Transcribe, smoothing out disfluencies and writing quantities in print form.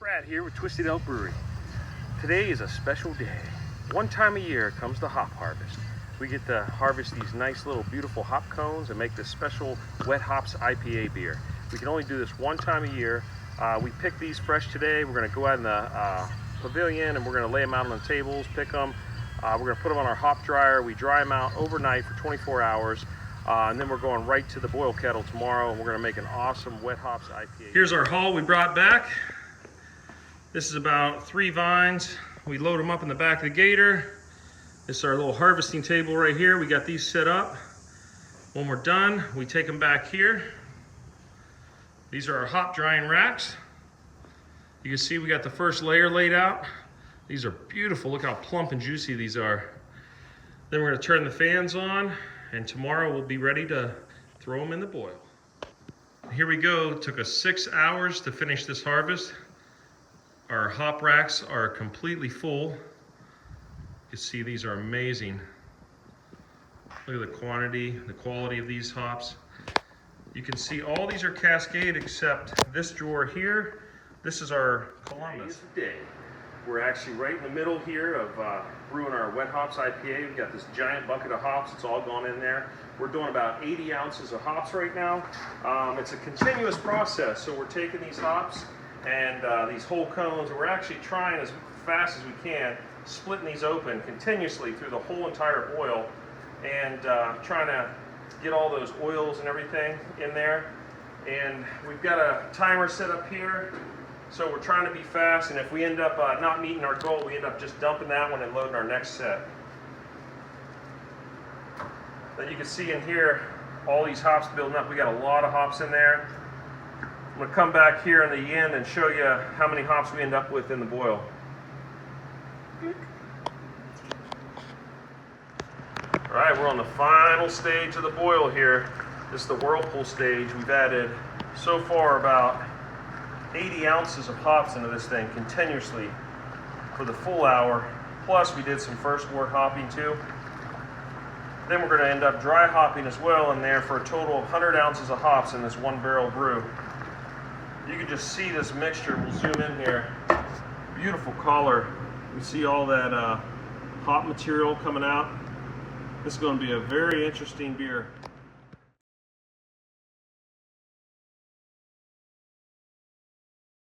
Brad here with Twisted Elk Brewery. Today is a special day. One time a year comes the hop harvest. We get to harvest these nice little beautiful hop cones and make this special Wet Hops IPA beer. We can only do this one time a year. We picked these fresh today. We're going to go out in the pavilion and we're going to lay them out on the tables, pick them. We're going to put them on our hop dryer. We dry them out overnight for 24 hours. And then we're going right to the boil kettle tomorrow and we're going to make an awesome Wet Hops IPA. Here's our hull we brought back. This is about 3 vines. We load them up in the back of the gator. This is our little harvesting table right here. We got these set up. When we're done, we take them back here. These are our hop drying racks. You can see we got the first layer laid out. These are beautiful. Look how plump and juicy these are. Then we're going to turn the fans on, and tomorrow we'll be ready to throw them in the boil. Here we go. It took us 6 hours to finish this harvest. Our hop racks are completely full. You can see these are amazing. Look at the quantity, the quality of these hops. You can see all these are Cascade except this drawer here. This is our Columbus. Today, we're actually right in the middle here of brewing our Wet Hops IPA. We've got this giant bucket of hops. It's all gone in there. We're doing about 80 ounces of hops right now. It's a continuous process, so we're taking these hops and these whole cones, and we're actually trying as fast as we can, splitting these open continuously through the whole entire boil, and trying to get all those oils and everything in there. And we've got a timer set up here, so we're trying to be fast, and if we end up not meeting our goal, we end up just dumping that one and loading our next set. Then you can see in here all these hops building up. We got a lot of hops in there. I'm going to come back here in the end and show you how many hops we end up with in the boil. Alright, we're on the final stage of the boil here. This is the whirlpool stage. We've added so far about 80 ounces of hops into this thing continuously for the full hour. Plus we did some first wort hopping too. Then we're going to end up dry hopping as well in there for a total of 100 ounces of hops in this 1 barrel brew. You can just see this mixture. We'll zoom in here. Beautiful color. You see all that hop material coming out. This is going to be a very interesting beer.